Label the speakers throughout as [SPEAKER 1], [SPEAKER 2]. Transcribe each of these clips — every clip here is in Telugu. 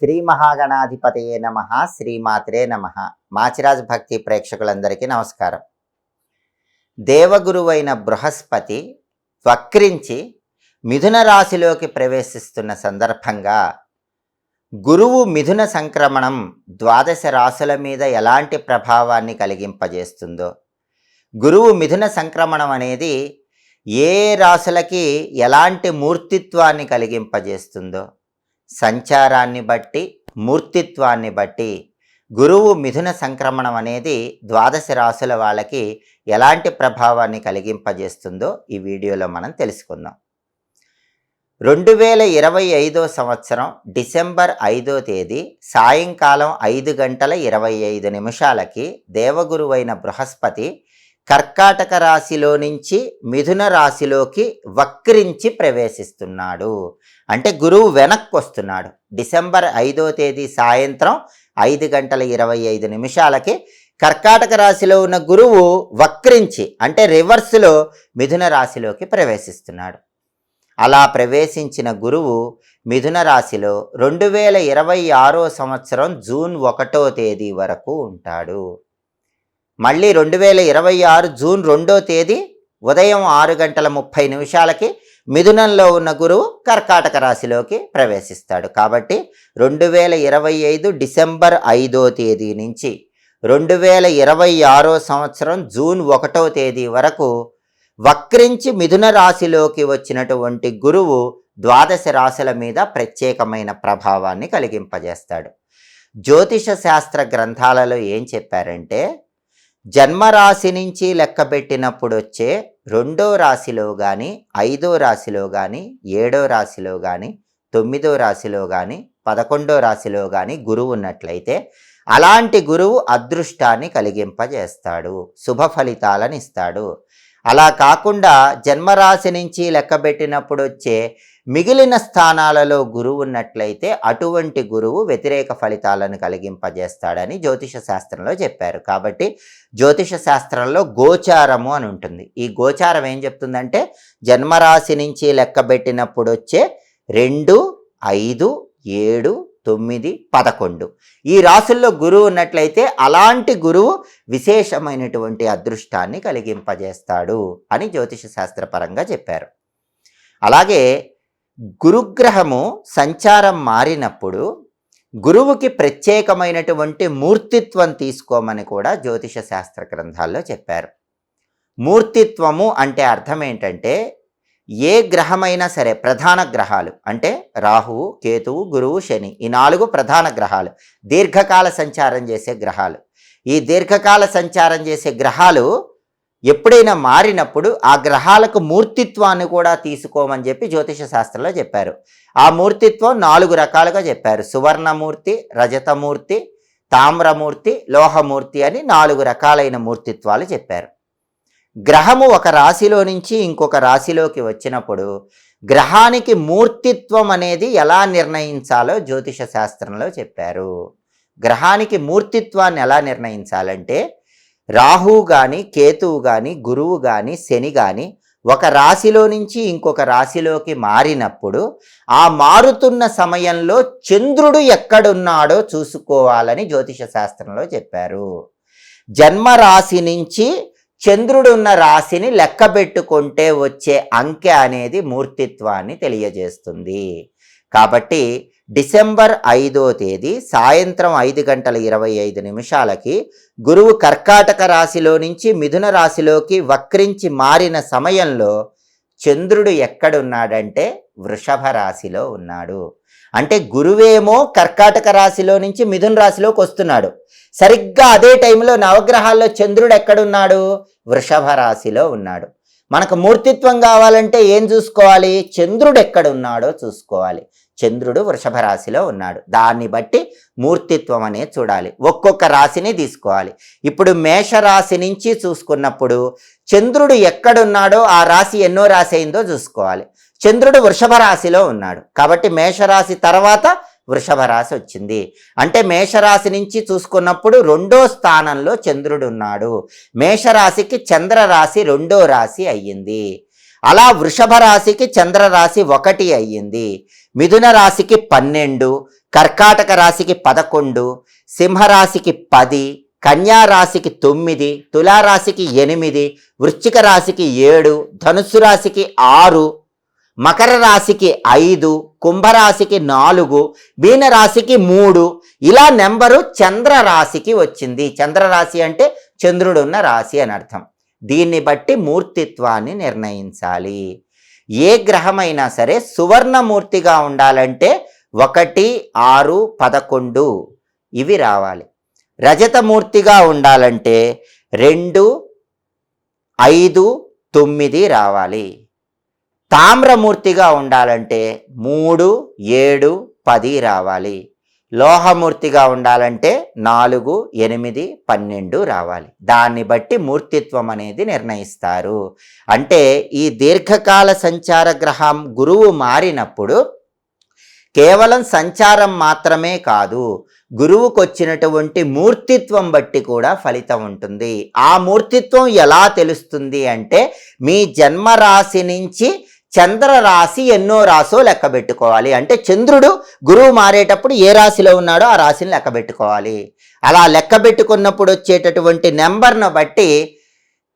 [SPEAKER 1] శ్రీ మహాగణాధిపతయే నమః. శ్రీమాత్రే నమః. మాచిరాజ్ భక్తి ప్రేక్షకులందరికీ నమస్కారం. దేవగురువైన బృహస్పతి వక్రించి మిథున రాశిలోకి ప్రవేశిస్తున్న సందర్భంగా గురువు మిథున సంక్రమణం ద్వాదశ రాశుల మీద ఎలాంటి ప్రభావాన్ని కలిగింపజేస్తుందో, గురువు మిథున సంక్రమణం అనేది ఏ రాశులకి ఎలాంటి మూర్తిత్వాన్ని కలిగింపజేస్తుందో, సంచారాన్ని బట్టి మూర్తిత్వాన్ని బట్టి గురువు మిథున సంక్రమణం అనేది ద్వాదశ రాశుల వాళ్ళకి ఎలాంటి ప్రభావాన్ని కలిగింపజేస్తుందో ఈ వీడియోలో మనం తెలుసుకుందాం. 2025 సంవత్సరం డిసెంబర్ 5వ తేదీ సాయంకాలం 5:25 దేవగురువైన బృహస్పతి కర్కాటక రాశిలో నుంచి మిథున రాశిలోకి వక్రించి ప్రవేశిస్తున్నాడు. అంటే గురువు వెనక్కి వస్తున్నాడు. డిసెంబర్ 5వ తేదీ సాయంత్రం 5:25 కర్కాటక రాశిలో ఉన్న గురువు వక్రించి అంటే రివర్స్లో మిథున రాశిలోకి ప్రవేశిస్తున్నాడు. అలా ప్రవేశించిన గురువు మిథున రాశిలో 2026 సంవత్సరం జూన్ 1వ తేదీ వరకు ఉంటాడు. మళ్ళీ 2026 జూన్ 2వ తేదీ ఉదయం 6:30 మిథునంలో ఉన్న గురువు కర్కాటక రాశిలోకి ప్రవేశిస్తాడు. కాబట్టి 2025 డిసెంబర్ 5వ తేదీ నుంచి 2026 సంవత్సరం జూన్ 1వ తేదీ వరకు వక్రించి మిథున రాశిలోకి వచ్చినటువంటి గురువు ద్వాదశ రాశుల మీద ప్రత్యేకమైన ప్రభావాన్ని కలిగింపజేస్తాడు. జ్యోతిష శాస్త్ర గ్రంథాలలో ఏం చెప్పారంటే, జన్మరాశి నుంచి లెక్కబెట్టినప్పుడు వచ్చే 2వ రాశిలో కానీ 5వ రాశిలో కానీ 7వ రాశిలో కానీ 9వ రాశిలో కానీ 11వ రాశిలో కానీ గురువు ఉన్నట్లయితే అలాంటి గురువు అదృష్టాన్ని కలిగింపజేస్తాడు, శుభ ఫలితాలను ఇస్తాడు. అలా కాకుండా జన్మరాశి నుంచి లెక్కబెట్టినప్పుడు వచ్చే మిగిలిన స్థానాలలో గురువు ఉన్నట్లయితే అటువంటి గురువు వ్యతిరేక ఫలితాలను కలిగింపజేస్తాడని జ్యోతిష శాస్త్రంలో చెప్పారు. కాబట్టి జ్యోతిష శాస్త్రంలో గోచారము అని ఉంటుంది. ఈ గోచారం ఏం చెప్తుందంటే, జన్మరాశి నుంచి లెక్కబెట్టినప్పుడు వచ్చే 2, 5, 7, 9, 11 ఈ రాశుల్లో గురువు ఉన్నట్లయితే అలాంటి గురువు విశేషమైనటువంటి అదృష్టాన్ని కలిగింపజేస్తాడు అని జ్యోతిష శాస్త్రపరంగా చెప్పారు. అలాగే గురుగ్రహము సంచారం మారినప్పుడు గురువుకి ప్రత్యేకమైనటువంటి మూర్తిత్వం తీసుకోమని కూడా జ్యోతిష శాస్త్ర గ్రంథాల్లో చెప్పారు. మూర్తిత్వము అంటే అర్థం ఏంటంటే, ఏ గ్రహమైనా సరే ప్రధాన గ్రహాలు అంటే రాహువు, కేతువు, గురువు, శని ఈ 4 ప్రధాన గ్రహాలు దీర్ఘకాల సంచారం చేసే గ్రహాలు. ఈ దీర్ఘకాల సంచారం చేసే గ్రహాలు ఎప్పుడైనా మారినప్పుడు ఆ గ్రహాలకు మూర్తిత్వాన్ని కూడా తీసుకోమని చెప్పి జ్యోతిష శాస్త్రంలో చెప్పారు. ఆ మూర్తిత్వం 4 రకాలుగా చెప్పారు. సువర్ణమూర్తి, రజతమూర్తి, తామ్రమూర్తి, లోహమూర్తి అని 4 రకాలైన మూర్తిత్వాలు చెప్పారు. గ్రహము ఒక రాశిలో నుంచి ఇంకొక రాశిలోకి వచ్చినప్పుడు గ్రహానికి మూర్తిత్వం అనేది ఎలా నిర్ణయించాలో జ్యోతిష శాస్త్రంలో చెప్పారు. గ్రహానికి మూర్తిత్వాన్ని ఎలా నిర్ణయించాలంటే, రాహువు కానీ, కేతువు కానీ, గురువు కానీ, శని కానీ ఒక రాశిలో నుంచి ఇంకొక రాశిలోకి మారినప్పుడు ఆ మారుతున్న సమయంలో చంద్రుడు ఎక్కడున్నాడో చూసుకోవాలని జ్యోతిష శాస్త్రంలో చెప్పారు. జన్మరాశి నుంచి చంద్రుడున్న రాశిని లెక్కబెట్టుకుంటే వచ్చే అంకె అనేది మూర్తిత్వాన్ని తెలియజేస్తుంది. కాబట్టి డిసెంబర్ 5వ తేదీ సాయంత్రం 5:25 గురువు కర్కాటక రాశిలో నుంచి మిథున రాశిలోకి వక్రించి మారిన సమయంలో చంద్రుడు ఎక్కడున్నాడంటే వృషభ రాశిలో ఉన్నాడు. అంటే గురువేమో కర్కాటక రాశిలో నుంచి మిథున రాశిలోకి వస్తున్నాడు. సరిగ్గా అదే టైంలో నవగ్రహాల్లో చంద్రుడు ఎక్కడున్నాడు? వృషభ రాశిలో ఉన్నాడు. మనకు మూర్తిత్వం కావాలంటే ఏం చూసుకోవాలి? చంద్రుడు ఎక్కడున్నాడో చూసుకోవాలి. చంద్రుడు వృషభ రాశిలో ఉన్నాడు. దాన్ని బట్టి మూర్తిత్వం అనేది చూడాలి. ఒక్కొక్క రాశిని తీసుకోవాలి. ఇప్పుడు మేషరాశి నుంచి చూసుకున్నప్పుడు చంద్రుడు ఎక్కడున్నాడో ఆ రాశి ఎన్నో రాశి అయిందో చూసుకోవాలి. చంద్రుడు వృషభ రాశిలో ఉన్నాడు కాబట్టి మేషరాశి తర్వాత వృషభ రాశి వచ్చింది. అంటే మేషరాశి నుంచి చూసుకున్నప్పుడు 2వ స్థానంలో చంద్రుడు ఉన్నాడు. మేషరాశికి చంద్రరాశి 2వ రాశి అయ్యింది. అలా వృషభ రాశికి చంద్రరాశి 1 అయ్యింది, మిథున రాశికి 12, కర్కాటక రాశికి 11, సింహరాశికి 10, కన్యా రాశికి 9, తులారాశికి 8, వృశ్చిక రాశికి 7, ధనుస్సు రాశికి 6, మకర రాశికి 5, కుంభరాశికి 4, మీనరాశికి 3. ఇలా నెంబరు చంద్రరాశికి వచ్చింది. చంద్రరాశి అంటే చంద్రుడు ఉన్న రాశి అని అర్థం. దీన్ని బట్టి మూర్తిత్వాన్ని నిర్ణయించాలి. ఏ గ్రహమైనా సరే సువర్ణమూర్తిగా ఉండాలంటే 1, 6, 11 ఇవి రావాలి. రజతమూర్తిగా ఉండాలంటే 2, 5, 9 రావాలి. తామ్రమూర్తిగా ఉండాలంటే 3, 7, 10 రావాలి. లోహమూర్తిగా ఉండాలంటే 4, 8, 12 రావాలి. దాన్ని బట్టి మూర్తిత్వం అనేది నిర్ణయిస్తారు. అంటే ఈ దీర్ఘకాల సంచార గ్రహం గురువు మారినప్పుడు కేవలం సంచారం మాత్రమే కాదు, గురువుకు వచ్చినటువంటి మూర్తిత్వం బట్టి కూడా ఫలితం ఉంటుంది. ఆ మూర్తిత్వం ఎలా తెలుస్తుంది అంటే మీ జన్మరాశి నుంచి చంద్రరాశి ఎన్నో రాశో లెక్క పెట్టుకోవాలి. అంటే చంద్రుడు గురువు మారేటప్పుడు ఏ రాశిలో ఉన్నాడో ఆ రాశిని లెక్క పెట్టుకోవాలి. అలా లెక్క పెట్టుకున్నప్పుడు వచ్చేటటువంటి నెంబర్ను బట్టి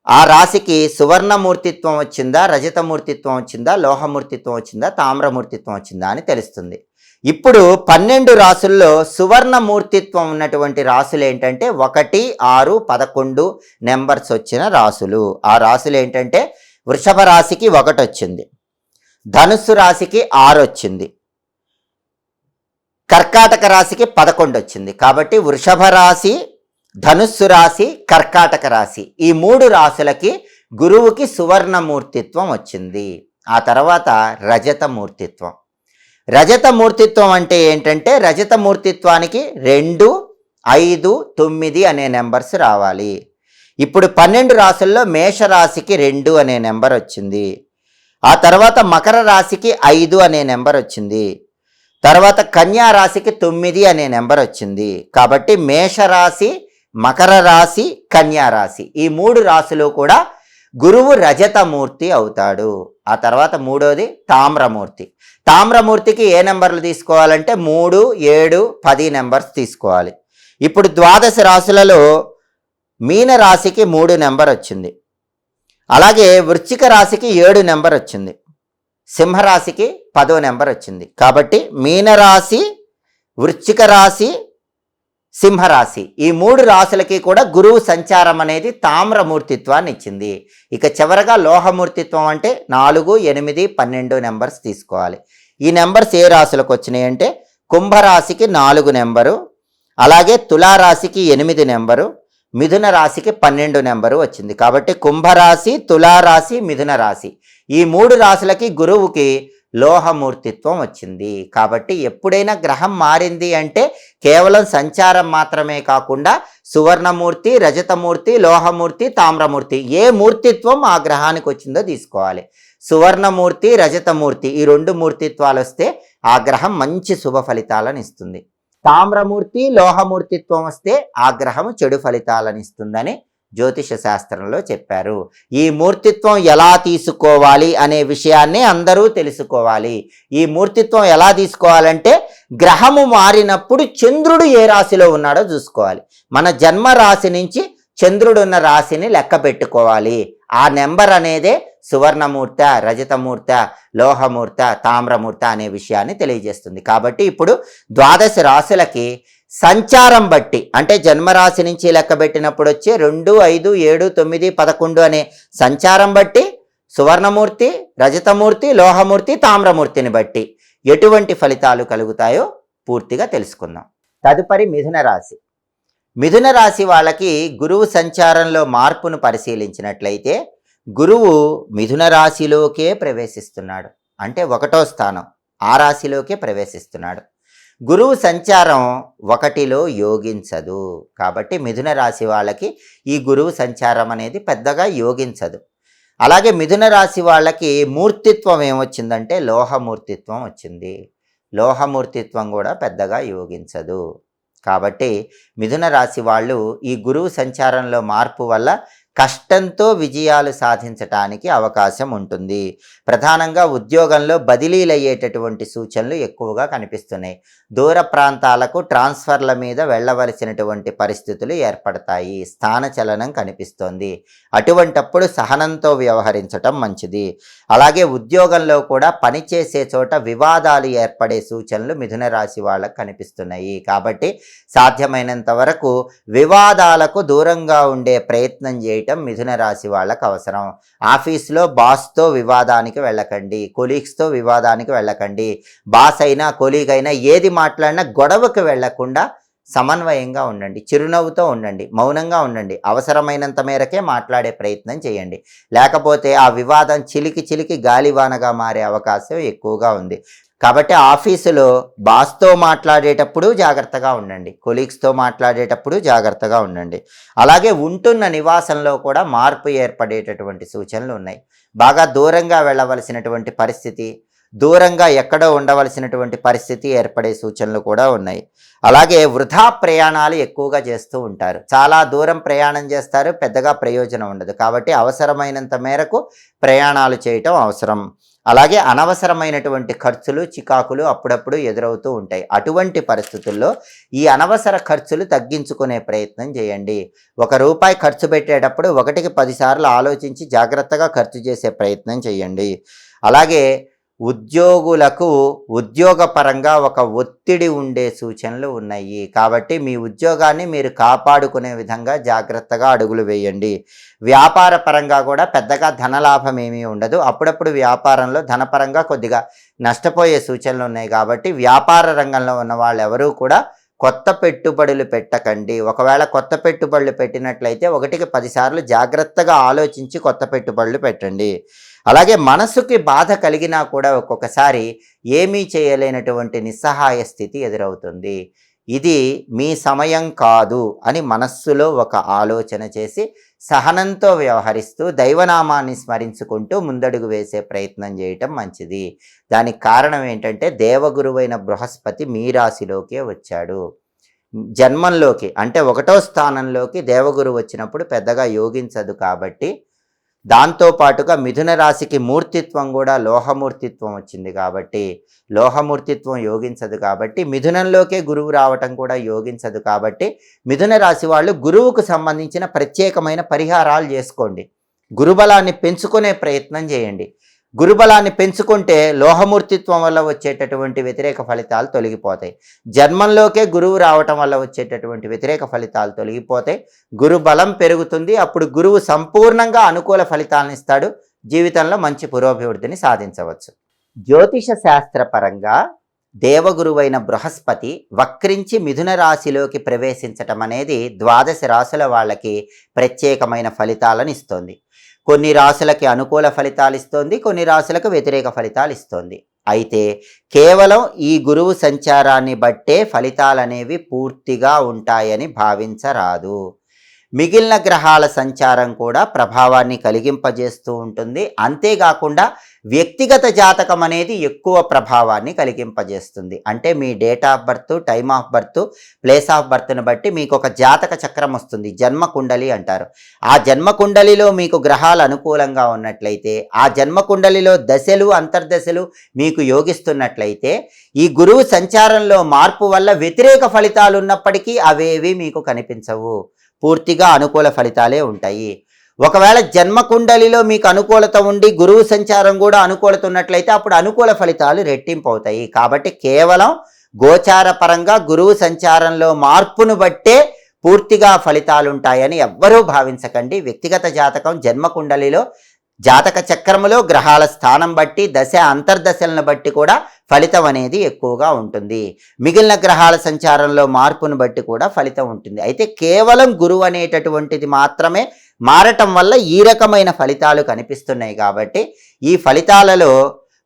[SPEAKER 1] ఆ రాశికి సువర్ణమూర్తిత్వం వచ్చిందా, రజతమూర్తిత్వం వచ్చిందా, లోహమూర్తిత్వం వచ్చిందా, తామ్రమూర్తిత్వం వచ్చిందా అని తెలుస్తుంది. ఇప్పుడు 12 రాసుల్లో సువర్ణమూర్తిత్వం ఉన్నటువంటి రాసులు ఏంటంటే 1, 6, 11 నెంబర్స్ వచ్చిన రాసులు. ఆ రాసులు ఏంటంటే వృషభ రాశికి 1 వచ్చింది, ధనుస్సు రాశికి 6 వచ్చింది, కర్కాటక రాశికి 11 వచ్చింది. కాబట్టి వృషభ రాశి, ధనుస్సు రాశి, కర్కాటక రాశి ఈ 3 రాశులకి గురువుకి సువర్ణమూర్తిత్వం వచ్చింది. ఆ తర్వాత రజతమూర్తిత్వం. రజతమూర్తిత్వం అంటే ఏంటంటే రజతమూర్తిత్వానికి 2, 5, 9 అనే నెంబర్స్ రావాలి. ఇప్పుడు 12 రాశుల్లో మేషరాశికి 2 అనే నెంబర్ వచ్చింది. ఆ తర్వాత మకర రాశికి 5 అనే నెంబర్ వచ్చింది. తర్వాత కన్యా రాశికి 9 అనే నెంబర్ వచ్చింది. కాబట్టి మేషరాశి, మకర రాశి, కన్యా రాశి ఈ 3 రాశులు కూడా గురువు రజతమూర్తి అవుతాడు. ఆ తర్వాత మూడోది తామ్రమూర్తి. తామ్రమూర్తికి ఏ నెంబర్లు తీసుకోవాలంటే 3, 7, 10 నెంబర్స్ తీసుకోవాలి. ఇప్పుడు ద్వాదశ రాశులలో మీన రాశికి 3 నెంబర్ వచ్చింది. అలాగే వృశ్చిక రాశికి 7 నెంబర్ వచ్చింది. సింహరాశికి 10 నెంబర్ వచ్చింది. కాబట్టి మీనరాశి, వృశ్చిక రాశి, సింహరాశి ఈ 3 రాశులకి కూడా గురువు సంచారం అనేది తామ్రమూర్తిత్వాన్ని ఇచ్చింది. ఇక చివరగా లోహమూర్తిత్వం అంటే 4, 8, 12 నెంబర్స్ తీసుకోవాలి. ఈ నెంబర్స్ ఏ రాశులకు వచ్చినాయి అంటే కుంభరాశికి 4 నెంబరు, అలాగే తులారాశికి 8 నెంబరు, మిథున రాశికి 12 నెంబరు వచ్చింది. కాబట్టి కుంభరాశి, తులారాశి, మిథున రాశి ఈ 3 రాశులకి గురువుకి లోహమూర్తిత్వం వచ్చింది. కాబట్టి ఎప్పుడైనా గ్రహం మారింది అంటే కేవలం సంచారం మాత్రమే కాకుండా సువర్ణమూర్తి, రజతమూర్తి, లోహమూర్తి, తామ్రమూర్తి ఏ మూర్తిత్వం ఆ గ్రహానికి వచ్చిందో తీసుకోవాలి. సువర్ణమూర్తి, రజతమూర్తి ఈ 2 మూర్తిత్వాలు వస్తే ఆ గ్రహం మంచి శుభ ఫలితాలను ఇస్తుంది. తామ్రమూర్తి, లోహమూర్తిత్వం వస్తే ఆ గ్రహం చెడు ఫలితాలను ఇస్తుందని జ్యోతిష శాస్త్రంలో చెప్పారు. ఈ మూర్తిత్వం ఎలా తీసుకోవాలి అనే విషయాన్ని అందరూ తెలుసుకోవాలి. ఈ మూర్తిత్వం ఎలా తీసుకోవాలంటే గ్రహము మారినప్పుడు చంద్రుడు ఏ రాశిలో ఉన్నాడో చూసుకోవాలి. మన జన్మ రాశి నుంచి చంద్రుడున్న రాశిని లెక్క పెట్టుకోవాలి. ఆ నెంబర్ అనేదే సువర్ణమూర్త, రజతమూర్త, లోహమూర్త, తామ్రమూర్త అనే విషయాన్ని తెలియజేస్తుంది. కాబట్టి ఇప్పుడు ద్వాదశ రాశులకి సంచారం బట్టి అంటే జన్మరాశి నుంచి లెక్క పెట్టినప్పుడు వచ్చే 2, 5, 7, 9, 11 అనే సంచారం బట్టి సువర్ణమూర్తి, రజతమూర్తి, లోహమూర్తి, తామ్రమూర్తిని బట్టి ఎటువంటి ఫలితాలు కలుగుతాయో పూర్తిగా తెలుసుకుందాం. తదుపరి మిథున రాశి. మిథున రాశి వాళ్ళకి గురువు సంచారంలో మార్పును పరిశీలించినట్లయితే గురువు మిథున రాశిలోకే ప్రవేశిస్తున్నాడు. అంటే 1వ స్థానం ఆ రాశిలోకే ప్రవేశిస్తున్నాడు. గురువు సంచారం 1లో యోగించదు. కాబట్టి మిథున రాశి వాళ్ళకి ఈ గురువు సంచారం అనేది పెద్దగా యోగించదు. అలాగే మిథున రాశి వాళ్ళకి మూర్తిత్వం ఏమొచ్చిందంటే లోహమూర్తిత్వం వచ్చింది. లోహమూర్తిత్వం కూడా పెద్దగా యోగించదు. కాబట్టి మిథున రాశి వాళ్ళు ఈ గురువు సంచారంలో మార్పు వల్ల కష్టంతో విజయాలు సాధించటానికి అవకాశం ఉంటుంది. ప్రధానంగా ఉద్యోగంలో బదిలీలు అయ్యేటటువంటి సూచనలు ఎక్కువగా కనిపిస్తున్నాయి. దూర ప్రాంతాలకు ట్రాన్స్ఫర్ల మీద వెళ్ళవలసినటువంటి పరిస్థితులు ఏర్పడతాయి. స్థానచలనం కనిపిస్తోంది. అటువంటప్పుడు సహనంతో వ్యవహరించటం మంచిది. అలాగే ఉద్యోగంలో కూడా పనిచేసే చోట వివాదాలు ఏర్పడే సూచనలు మిథున రాశి వాళ్ళకు కనిపిస్తున్నాయి. కాబట్టి సాధ్యమైనంత వరకు వివాదాలకు దూరంగా ఉండే ప్రయత్నం చేయటం మిథున రాశి వాళ్ళకు అవసరం. ఆఫీస్లో బాస్తో వివాదానికి వెళ్ళకండి, కొలీగ్స్తో వివాదానికి వెళ్ళకండి. బాస్ అయినా కొలీగ్ అయినా ఏది మాట్లాడినా గొడవకు వెళ్లకుండా సమన్వయంగా ఉండండి, చిరునవ్వుతో ఉండండి, మౌనంగా ఉండండి. అవసరమైనంత మేరకే మాట్లాడే ప్రయత్నం చేయండి. లేకపోతే ఆ వివాదం చిలికి గాలివానగా మారే అవకాశం ఎక్కువగా ఉంది. కాబట్టి ఆఫీసులో బాస్తో మాట్లాడేటప్పుడు జాగ్రత్తగా ఉండండి, కొలీగ్స్తో మాట్లాడేటప్పుడు జాగ్రత్తగా ఉండండి. అలాగే ఉంటున్న నివాసంలో కూడా మార్పు ఏర్పడేటటువంటి సూచనలు ఉన్నాయి. బాగా దూరంగా వెళ్ళవలసినటువంటి పరిస్థితి, దూరంగా ఎక్కడో ఉండవలసినటువంటి పరిస్థితి ఏర్పడే సూచనలు కూడా ఉన్నాయి. అలాగే వృధా ప్రయాణాలు ఎక్కువగా చేస్తూ ఉంటారు. చాలా దూరం ప్రయాణం చేస్తారు, పెద్దగా ప్రయోజనం ఉండదు. కాబట్టి అవసరమైనంత మేరకు ప్రయాణాలు చేయటం అవసరం. అలాగే అనవసరమైనటువంటి ఖర్చులు, చికాకులు అప్పుడప్పుడు ఎదురవుతూ ఉంటాయి. అటువంటి పరిస్థితుల్లో ఈ అనవసర ఖర్చులు తగ్గించుకునే ప్రయత్నం చేయండి. ₹1 ఖర్చు పెట్టేటప్పుడు 1కి 10 సార్లు ఆలోచించి జాగ్రత్తగా ఖర్చు చేసే ప్రయత్నం చేయండి. అలాగే ఉద్యోగులకు ఉద్యోగపరంగా ఒక ఒత్తిడి ఉండే సూచనలు ఉన్నాయి. కాబట్టి మీ ఉద్యోగాన్ని మీరు కాపాడుకునే విధంగా జాగ్రత్తగా అడుగులు వేయండి. వ్యాపార పరంగా కూడా పెద్దగా ధనలాభం ఏమీ ఉండదు. అప్పుడప్పుడు వ్యాపారంలో ధనపరంగా కొద్దిగా నష్టపోయే సూచనలు ఉన్నాయి. కాబట్టి వ్యాపార రంగంలో ఉన్న వాళ్ళు ఎవరూ కూడా కొత్త పెట్టుబడులు పెట్టకండి. ఒకవేళ కొత్త పెట్టుబడులు పెట్టినట్లయితే 1కి 10 సార్లు జాగ్రత్తగా ఆలోచించి కొత్త పెట్టుబడులు పెట్టండి. అలాగే మనసుకి బాధ కలిగినా కూడా ఒక్కొక్కసారి ఏమీ చేయలేనటువంటి నిస్సహాయ స్థితి ఎదురవుతుంది. ఇది మీ సమయం కాదు అని మనస్సులో ఒక ఆలోచన చేసి సహనంతో వ్యవహరిస్తూ దైవనామాన్ని స్మరించుకుంటూ ముందడుగు వేసే ప్రయత్నం చేయటం మంచిది. దానికి కారణం ఏంటంటే దేవగురువైన బృహస్పతి మీ రాశిలోకే వచ్చాడు. జన్మంలోకి అంటే 1వ స్థానంలోకి దేవగురు వచ్చినప్పుడు పెద్దగా యోగించదు. కాబట్టి దాంతోపాటుగా మిథున రాశికి మూర్తిత్వం కూడా లోహమూర్తిత్వం వచ్చింది. కాబట్టి లోహమూర్తిత్వం యోగించదు. కాబట్టి మిథునంలోకే గురువు రావటం కూడా యోగించదు. కాబట్టి మిథున రాశి వాళ్ళు గురువుకు సంబంధించిన ప్రత్యేకమైన పరిహారాలు చేసుకోండి. గురుబలాన్ని పెంచుకునే ప్రయత్నం చేయండి. గురుబలాన్ని పెంచుకుంటే లోహమూర్తిత్వం వల్ల వచ్చేటటువంటి వ్యతిరేక ఫలితాలు తొలగిపోతాయి. జన్మంలోకే గురువు రావటం వల్ల వచ్చేటటువంటి వ్యతిరేక ఫలితాలు తొలగిపోతాయి. గురుబలం పెరుగుతుంది. అప్పుడు గురువు సంపూర్ణంగా అనుకూల ఫలితాలను ఇస్తాడు. జీవితంలో మంచి పురోభివృద్ధిని సాధించవచ్చు. జ్యోతిష శాస్త్రపరంగా దేవగురువైన బృహస్పతి వక్రించి మిథున రాశిలోకి ప్రవేశించటం అనేది 12 రాశుల వాళ్ళకి ప్రత్యేకమైన ఫలితాలను ఇస్తుంది. కొన్ని రాశులకి అనుకూల ఫలితాలు ఇస్తోంది, కొన్ని రాశులకు వ్యతిరేక ఫలితాలు ఇస్తోంది. అయితే కేవలం ఈ గురువు సంచారాన్ని బట్టే ఫలితాలనేవి పూర్తిగా ఉంటాయని భావించరాదు. మిగిలిన గ్రహాల సంచారం కూడా ప్రభావాన్ని కలిగింపజేస్తూ ఉంటుంది. అంతేకాకుండా వ్యక్తిగత జాతకం అనేది ఎక్కువ ప్రభావాన్ని కలిగింపజేస్తుంది. అంటే మీ date of birth, time of birth, place of బర్త్ను బట్టి మీకు ఒక జాతక చక్రం వస్తుంది. జన్మకుండలి అంటారు. ఆ జన్మకుండలిలో మీకు గ్రహాలు అనుకూలంగా ఉన్నట్లయితే, ఆ జన్మకుండలిలో దశలు, అంతర్దశలు మీకు యోగిస్తున్నట్లయితే, ఈ గురువు సంచారంలో మార్పు వల్ల వ్యతిరేక ఫలితాలు ఉన్నప్పటికీ అవేవి మీకు కనిపించవు. పూర్తిగా అనుకూల ఫలితాలే ఉంటాయి. ఒకవేళ జన్మకుండలిలో మీకు అనుకూలత ఉండి గురువు సంచారం కూడా అనుకూలత ఉన్నట్లయితే అప్పుడు అనుకూల ఫలితాలు రెట్టింపు అవుతాయి. కాబట్టి కేవలం గోచార పరంగా గురువు సంచారంలో మార్పును బట్టే పూర్తిగా ఫలితాలు ఉంటాయని ఎవ్వరూ భావించకండి. వ్యక్తిగత జాతకం జన్మకుండలిలో జాతక చక్రములో గ్రహాల స్థానం బట్టి, దశ అంతర్దశలను బట్టి కూడా ఫలితం అనేది ఎక్కువగా ఉంటుంది. మిగిలిన గ్రహాల సంచారంలో మార్పును బట్టి కూడా ఫలితం ఉంటుంది. అయితే కేవలం గురువు అనేటటువంటిది మాత్రమే మారటం వల్ల ఈ రకమైన ఫలితాలు కనిపిస్తున్నాయి. కాబట్టి ఈ ఫలితాలలో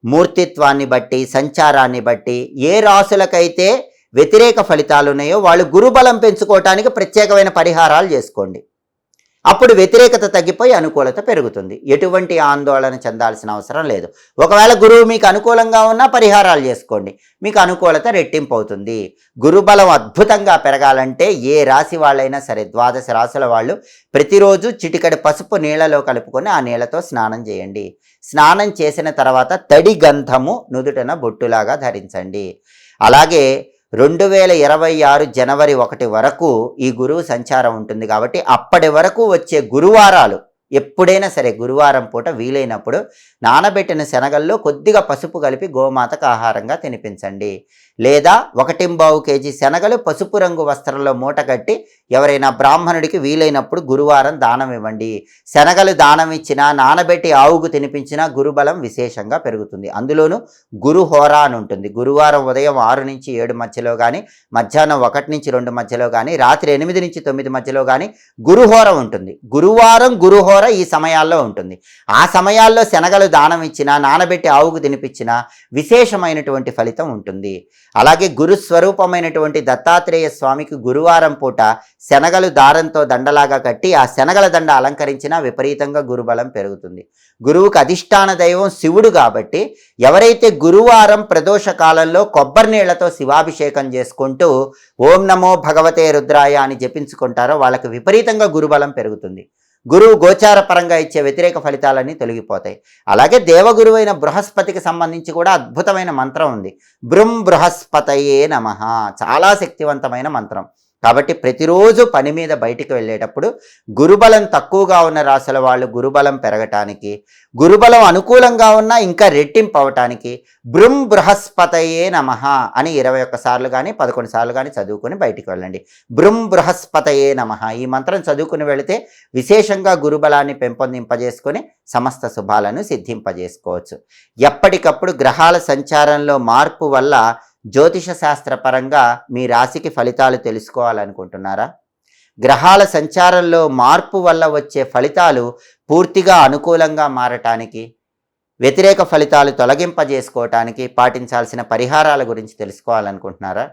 [SPEAKER 1] మూర్తిత్వాన్ని బట్టి, సంచారాన్ని బట్టి ఏ రాశులకైతే వ్యతిరేక ఫలితాలు ఉన్నాయో వాళ్ళు గురుబలం పెంచుకోవటానికి ప్రత్యేకమైన పరిహారాలు చేసుకోండి. అప్పుడు వ్యతిరేకత తగ్గిపోయి అనుకూలత పెరుగుతుంది. ఎటువంటి ఆందోళన చెందాల్సిన అవసరం లేదు. ఒకవేళ గురువు మీకు అనుకూలంగా ఉన్నా పరిహారాలు చేసుకోండి, మీకు అనుకూలత రెట్టింపు అవుతుంది. గురుబలం అద్భుతంగా పెరగాలంటే ఏ రాశి వాళ్ళైనా సరే, ద్వాదశ రాశుల వాళ్ళు ప్రతిరోజు చిటికెడు పసుపు నీళ్లలో కలుపుకొని ఆ నీళ్లతో స్నానం చేయండి. స్నానం చేసిన తర్వాత తడి గంధము నుదుటన బొట్టులాగా ధరించండి. అలాగే 2026 జనవరి 1 వరకు ఈ గురువు సంచారం ఉంటుంది కాబట్టి అప్పటి వరకు వచ్చే గురువారాలు ఎప్పుడైనా సరే గురువారం పూట వీలైనప్పుడు నానబెట్టిన శనగల్లో కొద్దిగా పసుపు కలిపి గోమాతకు ఆహారంగా తినిపించండి. లేదా 1.25 కేజీ శనగలు పసుపు రంగు వస్త్రంలో మూట కట్టి ఎవరైనా బ్రాహ్మణుడికి వీలైనప్పుడు గురువారం దానం ఇవ్వండి. శనగలు దానం ఇచ్చినా నానబెట్టి ఆవుకు తినిపించినా గురుబలం విశేషంగా పెరుగుతుంది. అందులోనూ గురుహోర అని ఉంటుంది. గురువారం ఉదయం 6 నుంచి 7 మధ్యలో కానీ, మధ్యాహ్నం 1 నుంచి 2 మధ్యలో కానీ, రాత్రి 8 నుంచి 9 మధ్యలో కానీ గురుహోర ఉంటుంది. గురువారం గురుహోర ఈ సమయాల్లో ఉంటుంది. ఆ సమయాల్లో శనగలు దానం ఇచ్చినా నానబెట్టి ఆవుకు తినిపించినా విశేషమైనటువంటి ఫలితం ఉంటుంది. అలాగే గురుస్వరూపమైనటువంటి దత్తాత్రేయ స్వామికి గురువారం పూట శనగలు దారంతో దండలాగా కట్టి ఆ శనగల దండ అలంకరించినా విపరీతంగా గురుబలం పెరుగుతుంది. గురువుకు అధిష్టాన దైవం శివుడు కాబట్టి ఎవరైతే గురువారం ప్రదోష కాలంలో కొబ్బరి నీళ్లతో శివాభిషేకం చేసుకుంటూ ఓం నమో భగవతే రుద్రాయ అని జపించుకుంటారో వాళ్ళకి విపరీతంగా గురుబలం పెరుగుతుంది. గురువు గోచార పరంగా ఇచ్చే వ్యతిరేక ఫలితాలన్నీ తొలగిపోతాయి. అలాగే దేవగురువైన బృహస్పతికి సంబంధించి కూడా అద్భుతమైన మంత్రం ఉంది. బృం బృహస్పతయే నమః. చాలా శక్తివంతమైన మంత్రం. కాబట్టి ప్రతిరోజు పని మీద బయటికి వెళ్ళేటప్పుడు గురుబలం తక్కువగా ఉన్న రాశుల వాళ్ళు గురుబలం పెరగటానికి, గురుబలం అనుకూలంగా ఉన్నా ఇంకా రెట్టింపు అవటానికి బృం బృహస్పతయే నమః అని 21 సార్లు కానీ 11 సార్లు కానీ చదువుకుని బయటికి వెళ్ళండి. బృం బృహస్పతయే నమః ఈ మంత్రం చదువుకుని వెళితే విశేషంగా గురుబలాన్ని పెంపొందింపజేసుకొని సమస్త శుభాలను సిద్ధింపజేసుకోవచ్చు. ఎప్పటికప్పుడు గ్రహాల సంచారంలో మార్పు వల్ల జ్యోతిష శాస్త్రపరంగా మీ రాశికి ఫలితాలు తెలుసుకోవాలనుకుంటున్నారా? గ్రహాల సంచారంలో మార్పు వల్ల వచ్చే ఫలితాలు పూర్తిగా అనుకూలంగా మారటానికి, వ్యతిరేక ఫలితాలు తొలగింపజేసుకోవటానికి పాటించాల్సిన పరిహారాల గురించి తెలుసుకోవాలనుకుంటున్నారా?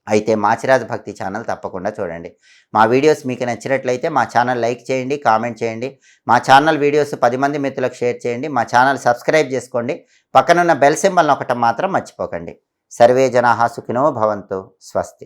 [SPEAKER 1] అయితే మాచిరాజు భక్తి ఛానల్ తప్పకుండా చూడండి. మా వీడియోస్ మీకు నచ్చినట్లయితే మా ఛానల్ లైక్ చేయండి, కామెంట్ చేయండి. మా ఛానల్ వీడియోస్ 10 మంది మిత్రులకు షేర్ చేయండి. మా ఛానల్ సబ్స్క్రైబ్ చేసుకోండి. పక్కనున్న బెల్ సింబల్ నొక్కటం మాత్రం మర్చిపోకండి. సర్వే జనాః సుఖినో భవంతు. స్వస్తి.